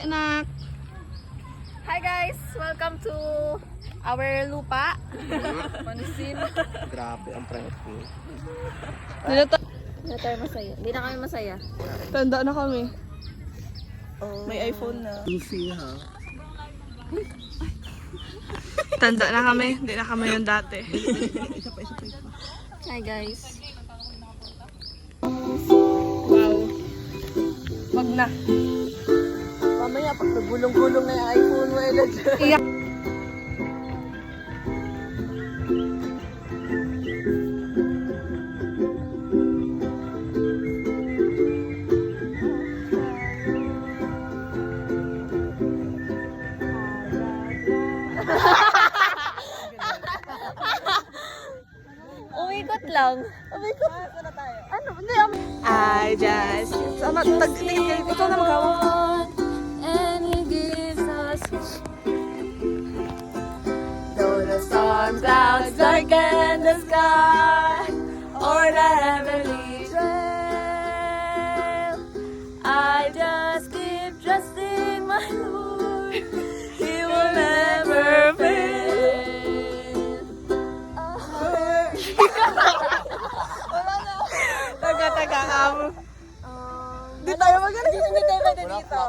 Anak. Hi guys! Welcome to our lupa. Manusin. Grabe ang private pool. Hindi na tayo masaya. Hindi na kami masaya. Tanda na kami. May iPhone na. Easy ha. Tanda na kami. Hindi na kami yung dati. Hi guys. Wow. Wag na. Mamaya pag nagulong-gulong na yung iPhone mo Iyak. Umikot lang. Umikot. Ano? Hindi. I just... Sama, ikaw na mag-hawak. And he gives us though the storm clouds darken the sky or the heavenly trail, I just keep trusting my Lord. He will never fail. Taga-taga amo. Hindi tayo magaling. Hindi tayo pwede dito.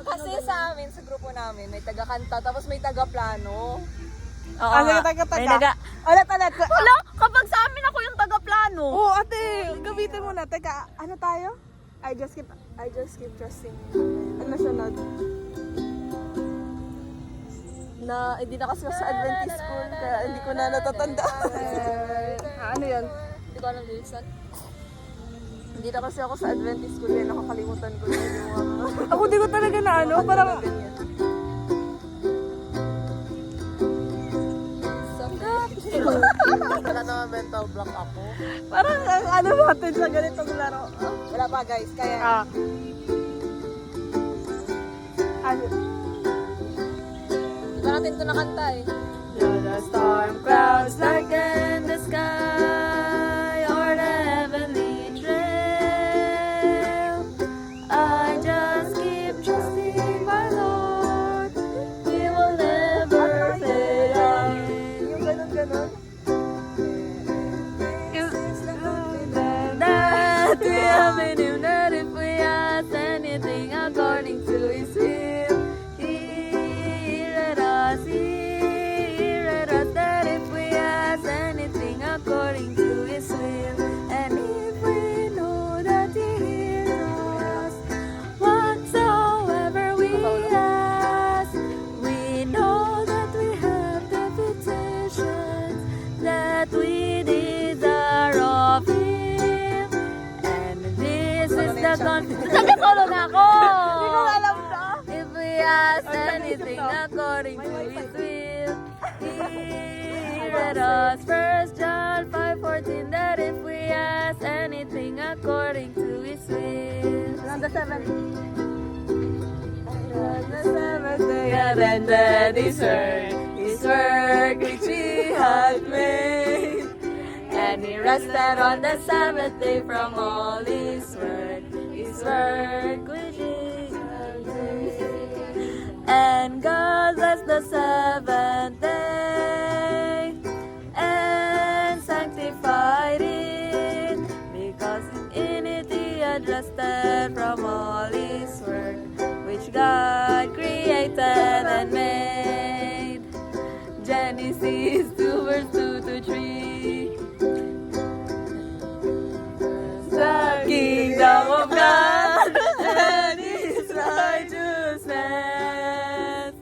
Kasi Kasi sa amin, sa grupo namin, may taga-kanta, tapos may taga-plano. Oo ano nga. yung taga-taga? May taga... Ulit. Wala, kapag sa amin ako yung taga-plano. Oo, ate. Gamitin mo na. Teka, ano tayo? I just keep trusting. Ano siya na? Hindi na kasi ako sa Adventist school, kaya hindi ko na natatanda. Ano yan? Hindi ko alam lyrics yan. Hindi na kasi ako sa Adventist school, kaya nakakalimutan ko na yung mga... Ako di ko talaga na ano. Parang... ganyan. Wala naman mental block ako. Parang ano natin sa ganitong laro. Wala pa guys, kaya... Ano? Di ba natin ito nakanta eh? The storm clouds darken the sky or the heavenly trail, I just keep trusting my Lord. He will never fail. Yung ganun-ganun. That we have in Him, that if we ask anything according to His will, He heard us. That if we ask anything according to His will, and if we know that He hears us, whatsoever we ask, we know that we have the petitions that we desire of Him, and this is the confidence. Sabi solo na ako! Hindi ko alam na. If we ask anything according to His will, He heard us. 1 John 5:14, that if we ask anything according to His will. The seventh day. God ended His work which He had made, and He rested on the Sabbath day from all His work which He had made. And God blessed the seventh day and sanctified it, because in it He had rested from all His work which God created and made. Genesis 2 verse 2 to 3. The kingdom of God and His righteousness,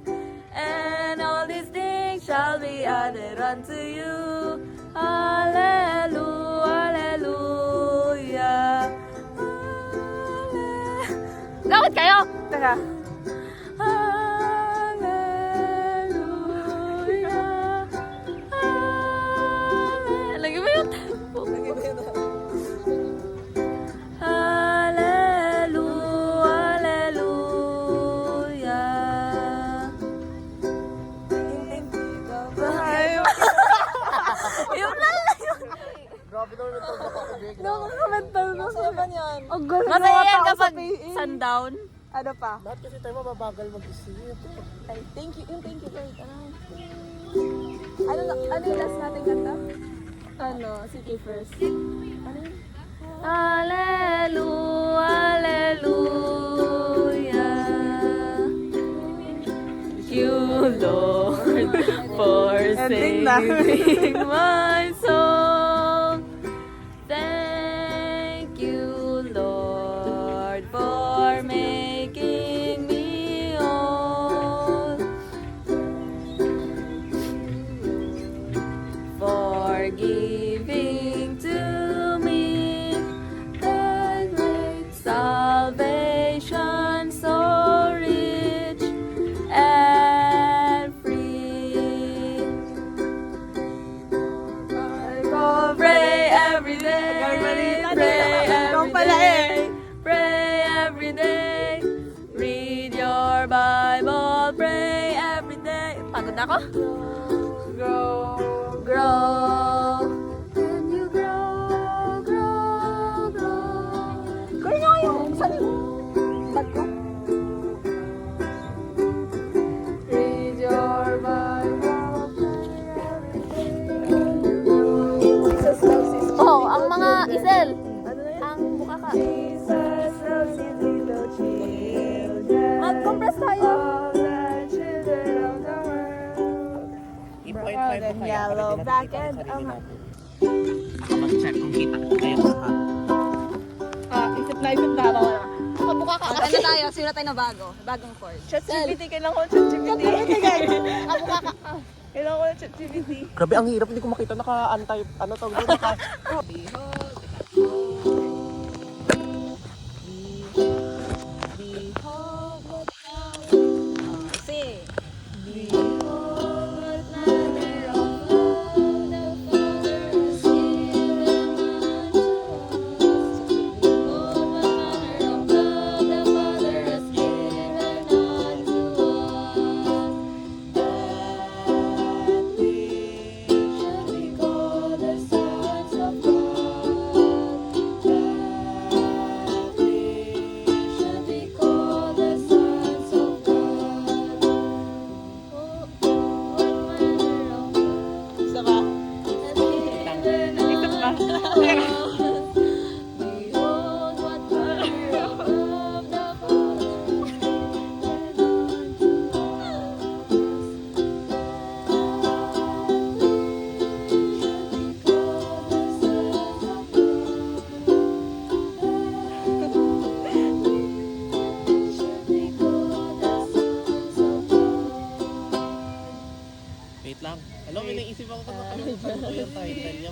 and all these things shall be added unto you. Hallelujah, hallelujah. Lakad kayo! Teka. Hallelujah. Lagi mo yung tempo. Hallelujah, hallelujah. Yun na lang yun. Grabe naman mental block ako, Jake. Nakaka-mental ko sa yan. Ang galing Masaya yan tao sa kapag PE. sundown. Ano pa? Lahat kasi tayo mababagal mag-isip. Ay, thank you. Yung thank you, Lord. Ano yung last natin kanta? Ano? City first. Ano yun? Hallelujah, hallelujah. You, Lord, for Ending na. saving my soul. Thank you, Lord, for making me whole. For giving to me the great salvation so rich and free. Pray every day, Ikaw pala eh. pray every day, read your Bible, pray every day. Pagod na ako? Grow. Can you grow, grow, grow? Kaya nga yung, saan yung bag ko? Read your Bible. Jesus loves his Oh, ang mga isel. Ano na yun? Ang bukaka. Jesus loves his little children. Mag-compress tayo. All the children of the world. I-point 5 and mo kaya yellow, para black di natin and kita ang sarili natin. Ako mag-check kung kita tayo lahat. Isip na ako. Pagbuka ka. Ano tayo? Sira tayo na bago. Bagong chord. ChatGPT, kailangan ko ng ChatGPT. Pagbuka ka. Kailangan ko ng ChatGPT. Grabe, ang hirap. Hindi ko makita. Naka-antay. Ano tawag doon? Naka... Sing. Isa ba? Isip ba? Behold what manner of love the Father Wait lang. Alam mo, naisip ako kung nakalimutan ko yung title niya.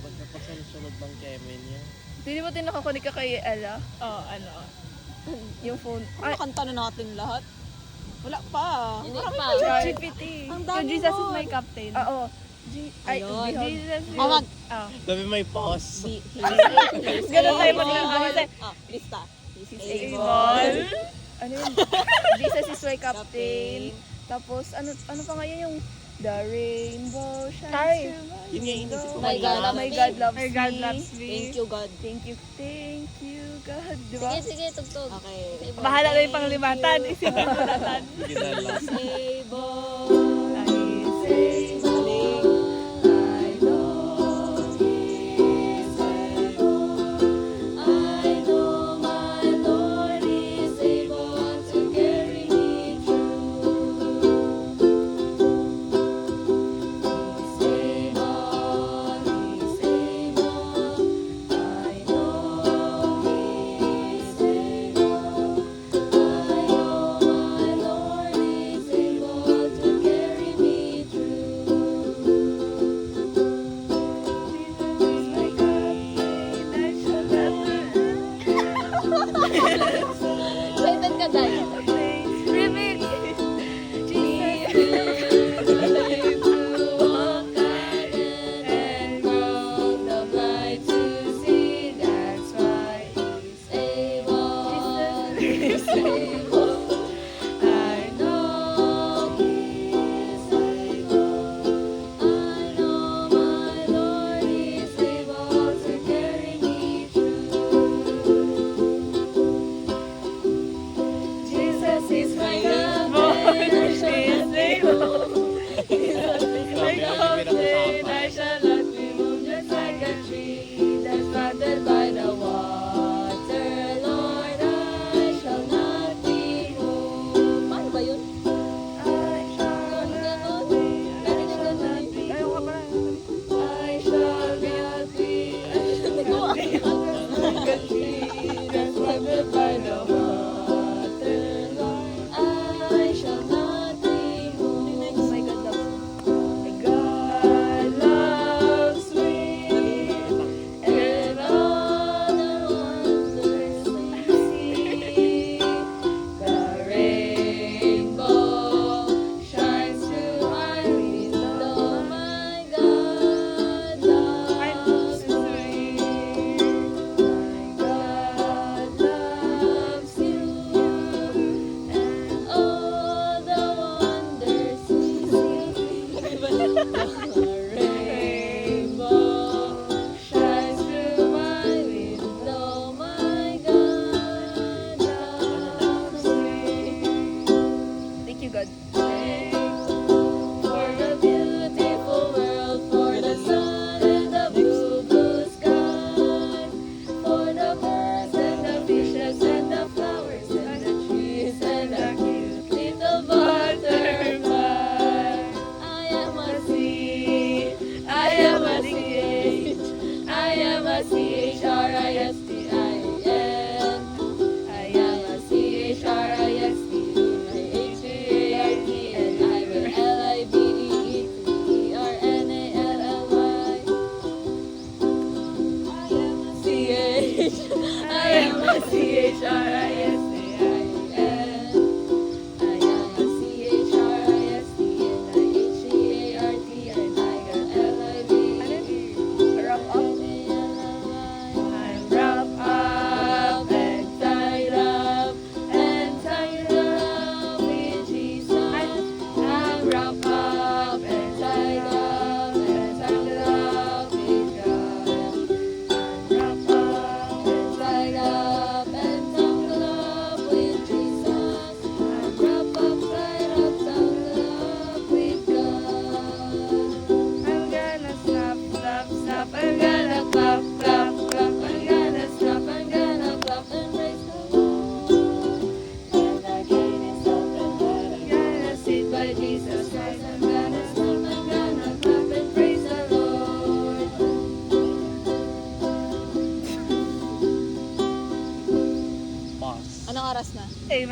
Magkapasunod ng Kevin niya. Hindi mo din nakakunik ka kay Ella? Oo, ano? Yung phone. Ay, kanta na natin lahat. wala pa. Hindi pa. ChatGPT. Ang Yung dami Jesus is nun. my captain. Oo. Ay, Ayun. Jesus is... Awag. Sabi may pause. Ganun tayo mag-able. Lista. He's able. Ano yun? Jesus is my captain. Tapos, ano pa nga yun yung The rainbow shines through my Yun nga yung inisip ko My kanina. God, My God loves My God me. loves me. Thank you, God. Thank you, God. Di ba? Sige, tugtog. Okay. Bahala na yung panglimatan. Isipin mo natin. Ginala. Able. He's able. I know He's able. I know my Lord is able to carry me through. He's able. He's able. I know He's able. I know my Lord is able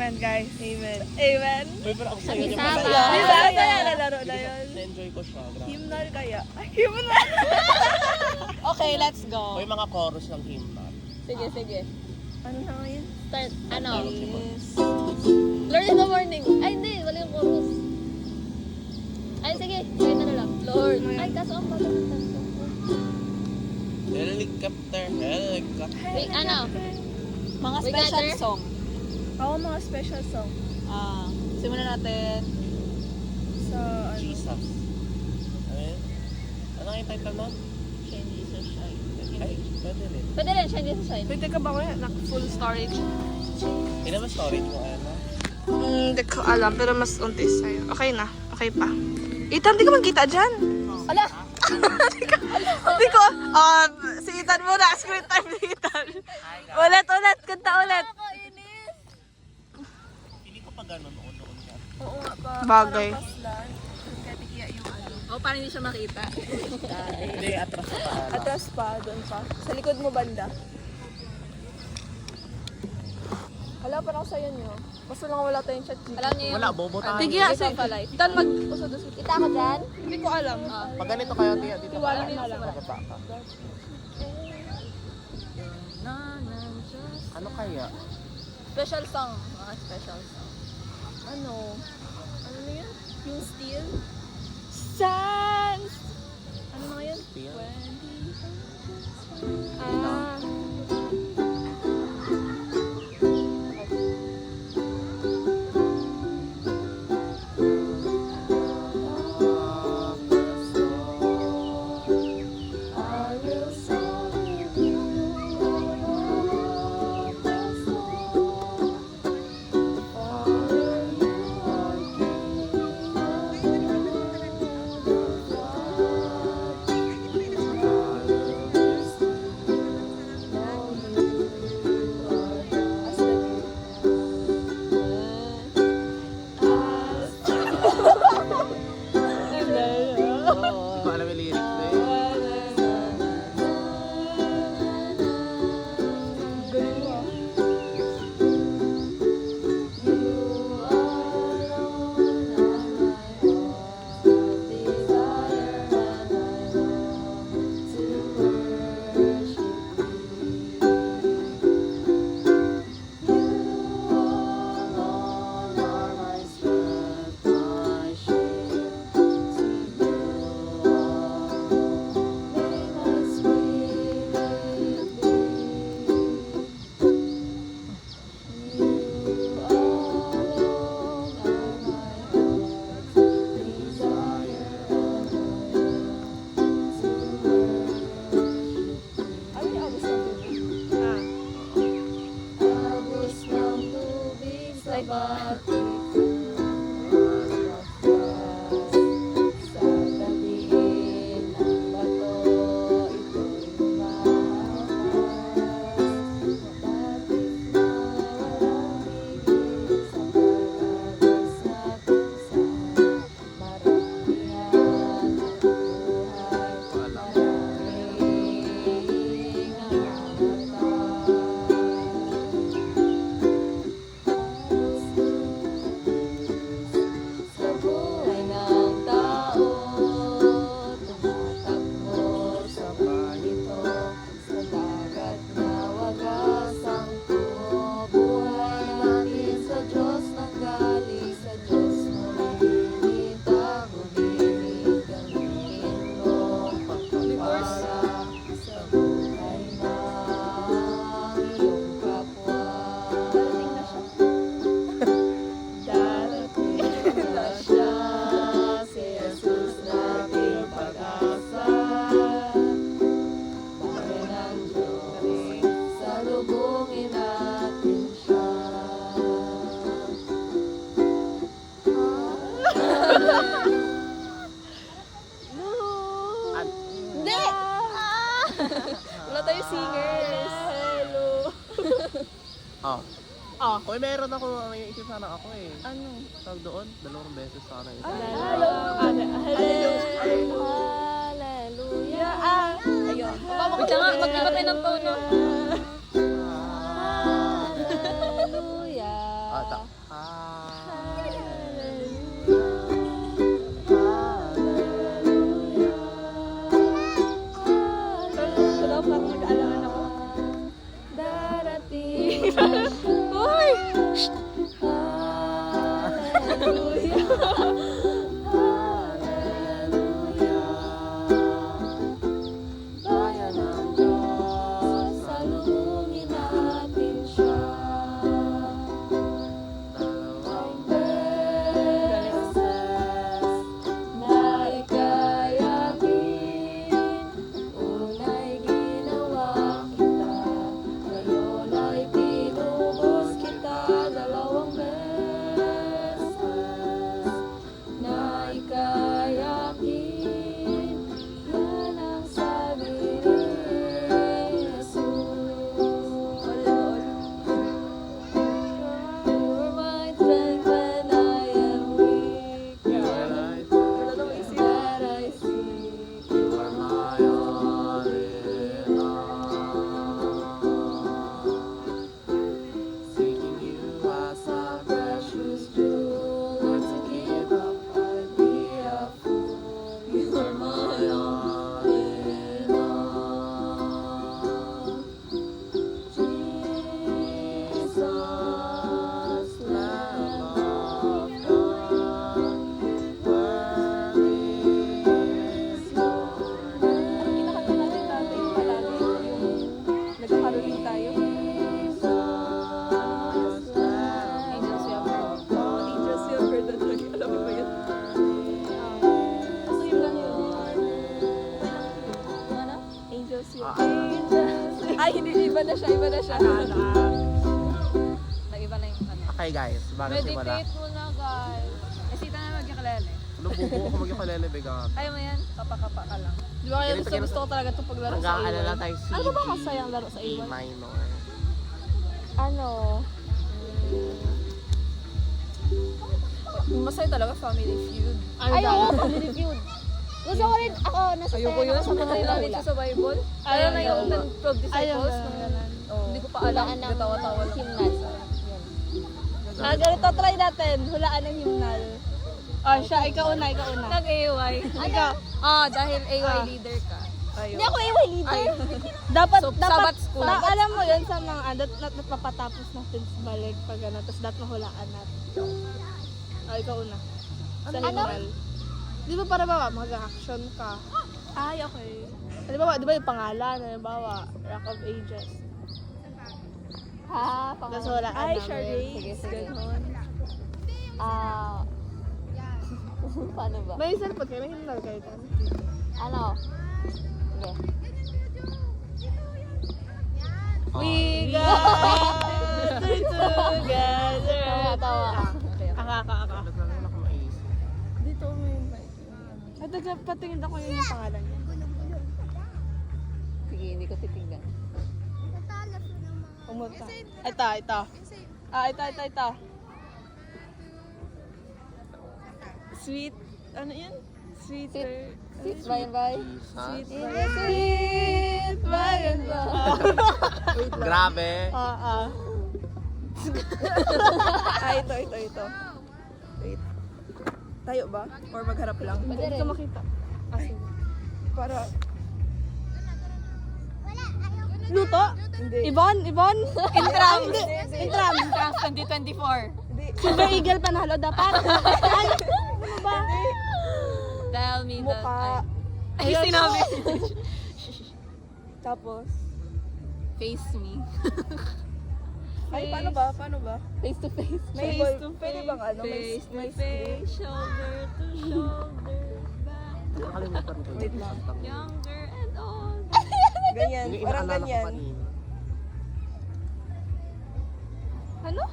Amen, guys. Amen. Amen. Uy, pero ako sa'yo yung Sama. masaya. Diba? Kaya nalaro na yun. Na-enjoy ko siya. Grabe. Hymnal kaya. Ay, hymnal. Okay, let's go. O yung mga chorus ng hymnal. Sige, sige. Ano na ngayon? Start. Ano? Yes. Lord in the morning. Ay, hindi. Wala yung chorus. Ay, sige. Kahit ano lang. Lord. Ay, kaso ang bata ng tanto. Helicopter, helicopter. Wait, ano? Mga We special gather? song. Ako mga special song Simulan natin. sa ano. Jesus. Ayun. Ano nga yung title nun? Shine Jesus Shine. Ay, pwede rin. Pwede rin, Shine Jesus Shine. Pwede ka ba ko yan? Full storage. Hindi naman storage mo, ano? Hindi ko alam, pero mas untis sa'yo. Okay na. Okay pa. Ethan, di ka magkita dyan. Ala! Hindi ko. Si Ethan muna. Screen time ni Ethan. Ulit. Kanta ulit. Hindi ko pa ganun noon ka. Oo nga pa. Bagay. Oh, parang hindi siya makita. Hindi, atras sa paan. Atras pa, doon pa. Sa likod mo banda. Wala pa ako sa'yo niyo. Basta lang wala tayong chat. Alam niyo yung... Wala, bobo tayo. Sige, sige. Ethan, mag-usod-usod. Kita ko dyan? Hindi ko alam. Pag ganito kayo, Tia, dito ka. Iwanan na lang. Pababa ka. Ano kaya? Special song. Mga special song. Ano na yun? Yung steel? Sans! Ano na yun? Steel? Ah. Hindi ko alam yung lyrics na yun. Ano yung abos ng tubig? Abos ng tubig sa batik. Sa tabi ng bato, ito'y umakas. Batik na walang bigil sa pag-agos na pusa. Maramihan ang buhay, maraming sa buhay ng tao, tumatakbo sa panito, sa dagat na wagas ang tuho. Buhay natin sa Diyos nanggaling, sa Diyos muli itagubilin, gamitin mo pagpapala sa buhay ng iyong kapwa. Darating na siya, si Jesus nating pag-asa. Bahay ng Diyos, salubungin natin siya. Hindi! Wala tayo singers. Hello. Oh. Uy, meron ako, may isip sana ako eh. Ano? Tawag doon, 2 beses sana yun. Hello. Hallelujah. Ayun. Wait lang nga, mag-iba tayo ng tono. Ah, Hallelujah. ta. Bayan ng Diyos, salubungin natin siya. Dalawang beses na ika'y akin, una'y ginawa kita, ngayon ay tinubos kita. Dalawang beses na ika'y akin, yan ang sabi ni Jesus. You're my strength when I am weak. That I seek. You are my all in all. Seeking you as a precious Jewel, not to give up, I'd be a fool. You are my all in all. Jesus, Lamb of God, worthy is your name. Kinakanta natin dati yung palagi yung nagkakaroling tayo. Angels Shepherd. Angels Shepherd na talaga. Alam mo ba yun? Kasi yun lang yun. Ano? Angels Shepherd. Ay, hindi. Iba na siya. Iba na siya. Nag-iba na yung ano. Okay guys, bago simula. Meditate muna, guys. Nasita na magkakalele. Lububo ko mag-ukulele, bigat. Kaya mo yan? Kapa-kapa ka lang. Di ba kaya Ganito, gusto ko talaga itong paglaro sa Hanggang A1? tayo C, Ano ba masayang laro sa E A1? minor. Ano? Masaya talaga Family Feud. Ay, oo, family feud. Gusto ko rin, ako, nasa Ayoko yun. Sa mga namin siya sa Bible. Ayaw na yung 12 disciples. Hindi ko pa alam. Hulaan ng Gatawa-tawa lang. himnal. Ganito, try natin. Hulaan ng himnal. Siya, ikaw una. Nag-AY. Ikaw. Dahil AY leader ka. Hindi ako AY leader. Dapat, So, Sabbath school. alam mo yun sa mga, napapatapos natin sa balik pag ano, tapos dapat mahulaan natin. Ikaw una. Sa himnal. Di ba para ba, mag-action ka? Ay, okay. Di ba yung pangalan, halimbawa, Rock of Ages. Ha? Tapos hulaan namin. Sige, sige. Ganon. Paano ba? May cellphone kayo, may himnal kayo. Ano? Sige. We got together. Tawa. Aka. Naglalala ako maisip. Dito may mic. At patingin ako yun yung pangalan niya. Sige, hindi ko titignan. Pumunta. Ito. Ito. Sweet, ano yan? Sweeter. Sweet by and by. Jesus. Sweet by and by. Grabe. Ito. Wait. Tayo ba? Or magharap lang? Pwede Hindi rin. ka makita. Sige. Para... Luto? Hindi. Yvonne? Intram. Intram. Class 2024. Hindi. Silver Eagle panalo dapat. Ay, ano ba? Tell me that Mukha. Ay, sinabi. Tapos, Face me. ay, paano ba? Face to face. May ball, pwede bang ano? May face, shoulder to shoulder, back to Nakalimutan ko. Wait lang. younger and old. Ganyan, Yung parang inaalala ko ganyan. kanina. Ano?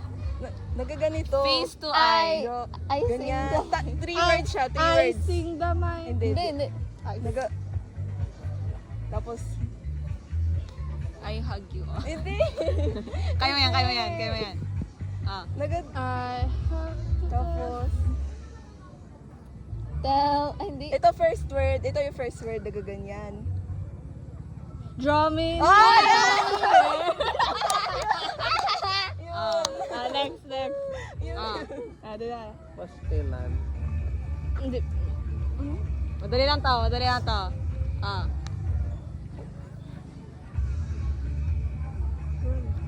Nagaganito. Face to eye. I sing Ganyan. the... 3 words siya, 3 words. sing the mind. Hindi. Hindi. Tapos, I hug you. hindi. Kayo yan. Tapos, Hindi. ito first word. Ito yung first word, nagaganyan. Drumming. Next. Pastilan. Hindi. Madali lang to.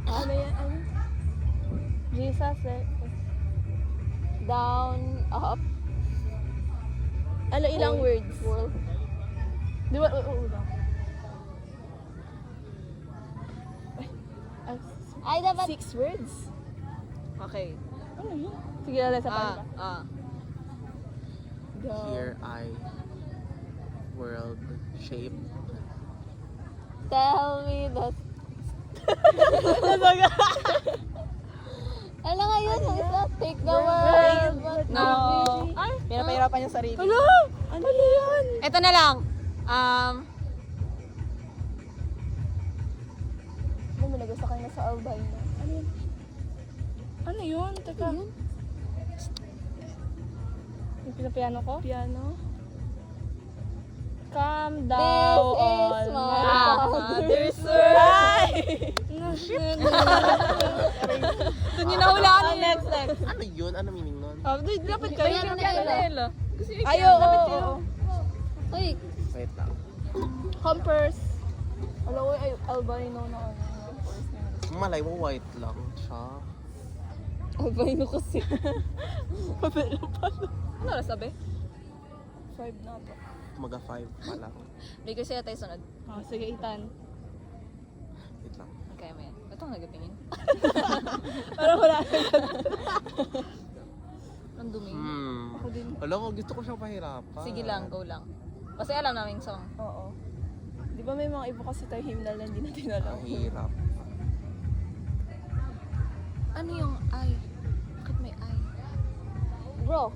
Ano yan? Ano? Jesus, down, up, Ano ilang words? world. Di ba? Oo lang. Ay, dapat. 6 words? Okay. Ano yun? Sige, alas sa pa. Go. Here I world shape. Tell me that. Ano nga yun? Ang isa, take the world. But No. Ay! Pinapahirapan yung sarili. Hello! Ano yan? Ito na lang. Ano mo gusto kayo na sa albino? Ano yun? Ano yun? Teka. Yung pinapiano ko? Piano? Calm This down is all my my father's Doon yung nahulaan. Next. Ano yun? Ano meaning nun? Oh, di, dapat kayo. Piano nila. Ay, oo. Uy, Wait lang. Compass. alam ko ay albino na ano. Malay mo, white lang siya. Albino kasi. Ano oras sabi? 5 na to. Maga 5 pa lang. Bigay siya tayo sunod. Oh, sige, Itan. Wait lang. Okay, may. Ito ang nagapingin. Parang wala. Ang dumi. Ako din. Alam ko, gusto ko siyang pahirapan. Sige lang, go lang. Kasi alam namin song. Oo. Di ba may mga iba kasi tayo himnal na hindi natin alam? Ang hirap. Ano yung eye? Bakit may eye? Bro,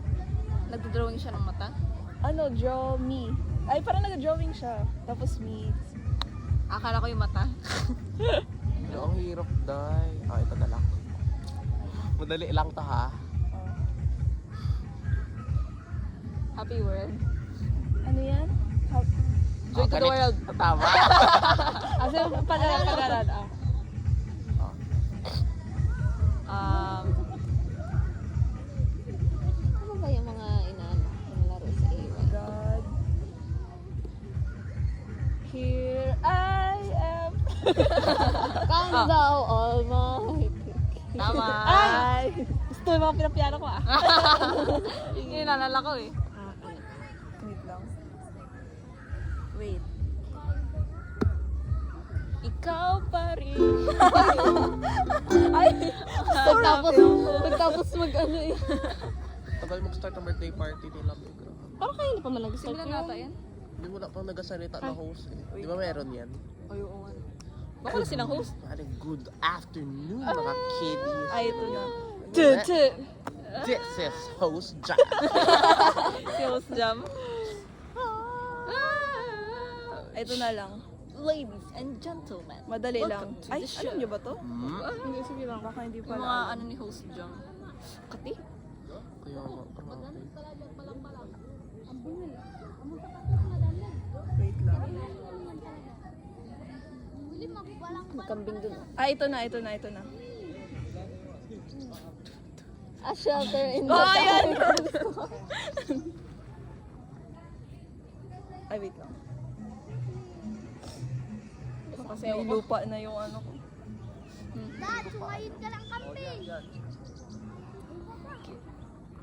Nagdodrawing siya ng mata? Ano, draw me. Ay, parang nag-drawing siya. Tapos me. Akala ko yung mata. Pero ang hirap, day. Ito na lang. Madali lang to, ha? Happy world. Ano yan? Joy to the world. Tama. Asa yung pag-aralan? ano ba yung mga inalaro sa AY? God. Here I am. Calm down, almighty. Tama. Ay! Gusto yung mga pinapiano ko ah. Yung nalala ko eh. Wait lang. Wait. Ikaw pa rin. Pagtapos mag ano eh. Tagal mag-start ang birthday party nila. Parang kayo hindi pa man nag-start Sila yun. nata yan? Hindi mo na pang nagasalita na host eh. Di ba meron yan? Ay, oo nga. Baka wala silang host. Ano, good afternoon mga kiddies. Ay, ito na. This is host Jack. Si host Jam. Ito na lang. Ladies and gentlemen. Madali lang. welcome to Ay, the show. alam niyo ba to? Hmm? Hindi, sige lang. Baka hindi Yung pala. mga ano ni host Jam. Kati? Kaya nga, Wait lang. May kambing dun. Ah, ito na. A shelter in the Oh, ayan! dark. Ay, wait lang. Kasi May may lupa na yung ano ko.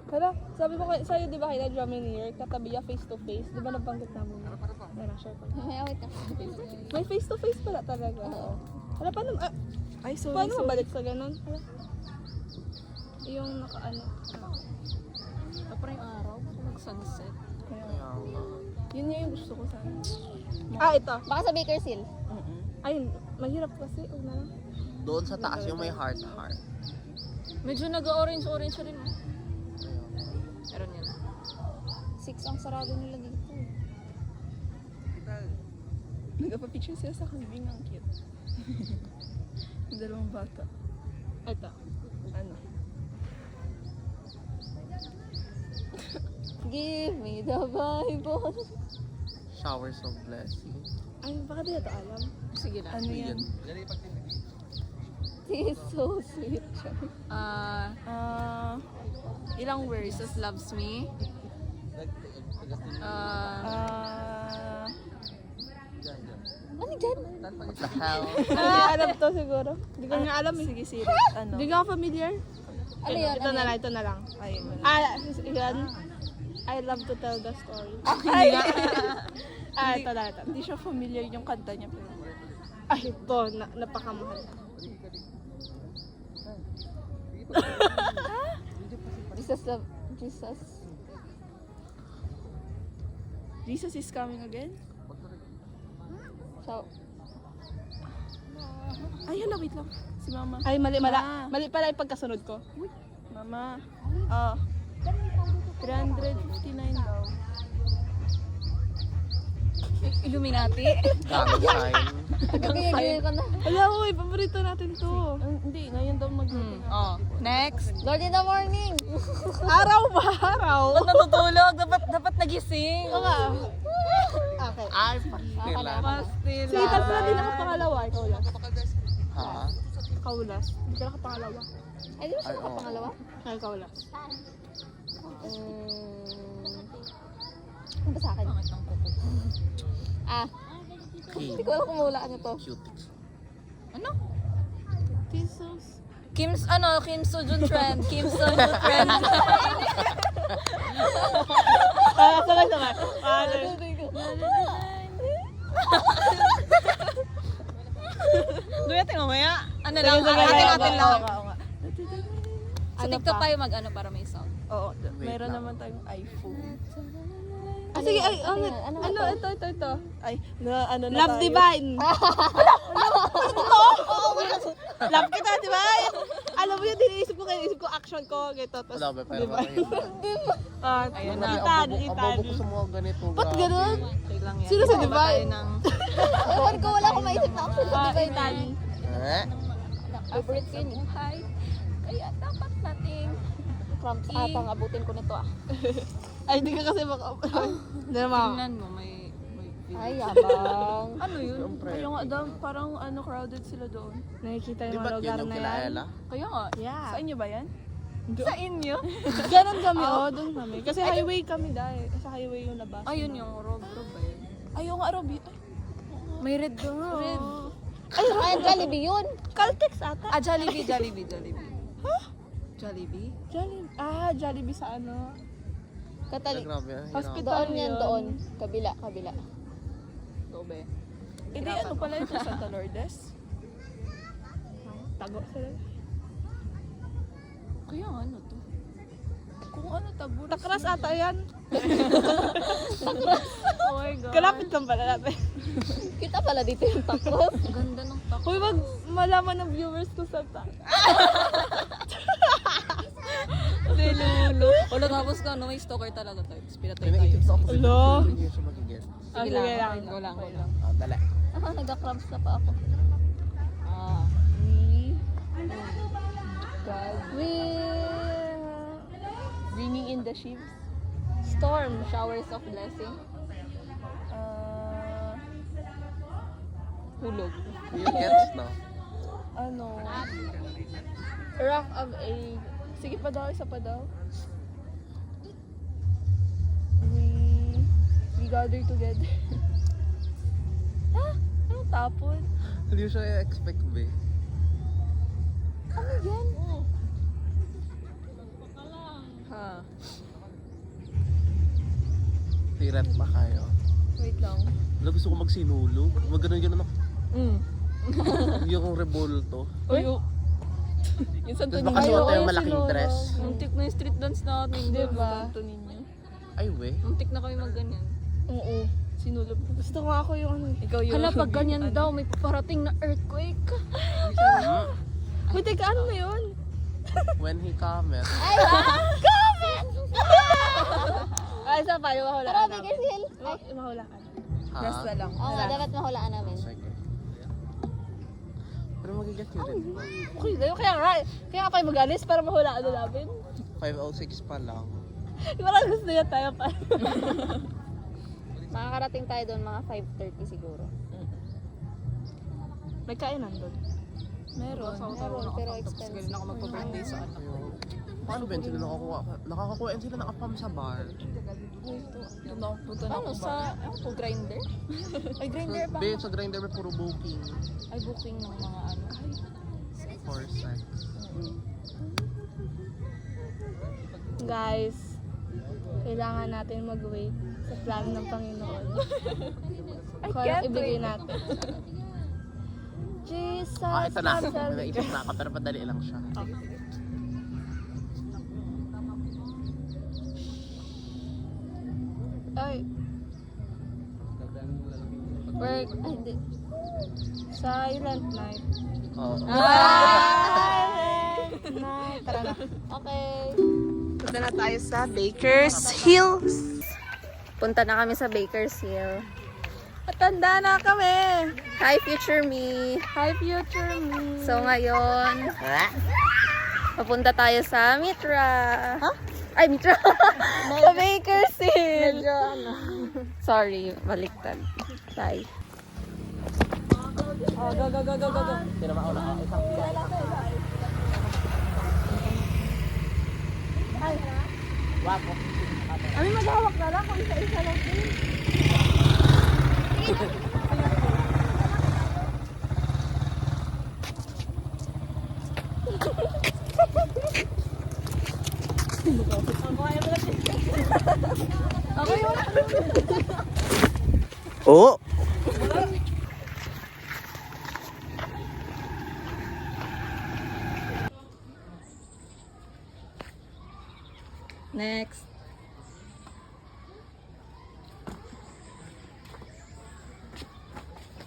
Hala, sabi ko sa'yo, di ba kayo na-drum in New York, katabi ya face to face, di ba nabanggit namin yun? Yan, share ko. May awit na. May face to face pala talaga. Hala, paano, ay, sorry, paano mabalik sa ganun? Hala. Yung naka-ano. Parang yung araw. Baka mag-sunset. kaya nga. Yun nga yung gusto ko sana. Ah, ito. Baka sa Bakersfield. Ay, mahirap kasi. Huwag na lang. Doon sa taas yung may heart. Medyo nag-orange-orange siya rin. Meron yan. 6 ang sarado nila dito. Nagpa-picture sila sa kambing. Ang cute. Yung dalawang bata. Ito. Ano? Give me the Bible. Showers of blessing. Ay, baka di na ito alam. Sige na. Ano yan? He's so sweet. Ilang words? Jesus loves me. Ano dyan? What the hell? Hindi alam to siguro. Hindi ko nga alam eh. Sige, sige. Ano? Hindi ka familiar? Ano yun? Ito na lang, ito na lang. Ay, Yan. I love to tell the story. Ay! Ito na, ito. Hindi siya familiar yung kanta niya pero Ay, ito. Napakamahal. Jesus. Jesus is coming again? So, Ay, hala, wait lang. Si Mama. Ay, mali Ah. pala yung pagkasunod ko. Mama. 359 daw. Illuminati? Gang sign. Tagagaya ka na. Wala ko, paborito natin to. Hindi, ngayon daw Next. Lord in the morning. Araw ba? Araw? Ba't natutulog? Dapat nagising. Oo nga. Okay. Ay, pastilan. Pastila. Si Ethan pala din nakapangalawa. Ikaw last. Ha? Ikaw last. Hindi ka nakapangalawa. Ay, di ba siya Ay, oo. nakapangalawa? Ay, ikaw last. Ano ba sa akin? Hindi ko alam kung mahulaan niyo to. Cuties. Ano? Jesus. Kim Soo-jun trend. Kim Soo-jun trend. Sabay. Gawin natin mamaya. Ano Sige, lang, sige, atin lang. oo nga. Sa Ano TikTok pa? tayo mag-ano para may sound. Oo, Wait meron lang. naman tayong iPhone. Ah, sige, ay, Ano yan? Ano ano, ito? ito. Ay, ano na Love tayo. Divine. Love kita, Divine. Alam mo yun, iniisip ko action ko, gito. Tapos, Wala ba, pero Divine. Ayan Ang Itan. bobo ko sa mga ganito. Ba't grabe. ganun? Okay lang yan. Sino sa Iba Divine? tayo ng- Ewan ko, wala akong maisip na action sa divine. Itan. Eh? Favorite ko yun. Buhay. Kaya dapat nating Cramps atang abutin ko nito ah. Ay, hindi ka kasi Hindi na maka. tingnan mo, may Ay, yabang. ano yun? Siyempre. Kaya nga daw, parang crowded sila doon. Nakikita Di yung ba't mga lugar yun yung na kila yan. Ella? Kaya nga, Yeah. sa inyo ba yan? Sa inyo? Ganon kami, doon kami. Kasi highway kami dahil. Sa highway yung labas. Ayun yung Rob ba yun? Ayaw nga, Rob. May red doon. Red. Ay, Jollibee yun. Caltex ata. Jollibee. Huh? Jollibee? Jollibee sa ano? Ay, Katali. grabe. Hospital. Doon yan, yun. doon. Kabila. Dobe. Hindi, ano pala ito? Santa Lourdes? Tago sila. Kaya nga, ano to? Kung ano, Taburas. Takras ata yan. Oh my God. Kalapit lang pala natin. Kita pala dito yung takot. Ang ganda ng takot. Uy, wag malaman ng viewers ko sa Lulu. Wala tapos ka, no? May stalker talaga tayo. Tapos pinatay tayo. Pinaisip ko ako. Hello? Hindi siya magigil. Sige lang. Go lang. Dali. Nagka-cramps na pa ako. Bringing in the sheaves. Storm. Showers of blessing. Hulog. Yung gets, no? Ano? Rock of Age. Sige pa daw, isa pa daw. We gather together. Ha? Anong tapon? Hindi ko siya expect, be. Ano yan? Ha? Tirat pa kayo. Wait lang. Wala, gusto ko magsinulog. Magganon-ganon ako. Yung revolto. Uy, yung santo Tapos baka ninyo. suot tayo malaking dress. Muntik na yung street dance natin. Diba? Santo ninyo. Ay, we. Muntik na kami mag-ganyan. Oo. Sinulog. Gusto ko ako yung ano. Ikaw yun. Hala, pag ganyan daw, may parating na earthquake. Uy, teka, ano na yun? When he comment. Ay, isa pa, yung mahulaan Grabe namin. kasi. Yung mahulaan. Ha? Last na lang. Oo nga, dapat mahulaan namin. Sige. Pero magigat nyo rin. Okay, kaya nga kayo mag-alis para mahulaan na namin. 5:06 pa lang. Parang gusto niya tayo pa. Makakarating tayo doon mga 5:30 siguro. May kainan doon. Meron. Pero expensive. Galing ako magpa-birthday sa anak. Paano ba yun sila nakakakuha sila ng apam sa bar? Doon ako punta na Ano, ako sa, grinder? Ay, grinder ba? Be, sa grinder may puro booking. Ay, booking ng mga ano. For sex. Guys, kailangan natin mag-wait sa plano ng Panginoon. Kung ano ibigay natin. Jesus, Ito na. love, love. Naisip na ako, pero padali lang siya. Ay. Work. Ay, hindi. Silent night. Oo. Night. Tara na. Okay. Punta na tayo sa Baker's Hills. Punta na kami sa Baker's Hill. Matanda na kami. Hi, future me. Hi, future me. So ngayon, papunta tayo sa Mitra. Huh? Ay, Mitra. sa Baker's Hill. Medyo ano. Sorry, baliktad. Bye. Oh, go, go, go, go, go, go. Sino mauna ka? Isang Wako. Kami maghawak na lang kung isa-isa lang din. Ako yun. Oo. Next.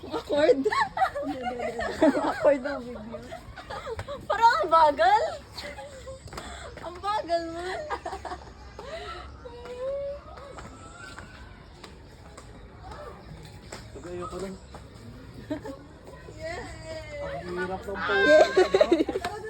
Awkward. Awkward ang video. Parang ang bagal. Ang bagal mo. Tagayo ko lang. Ang hirap ng pose.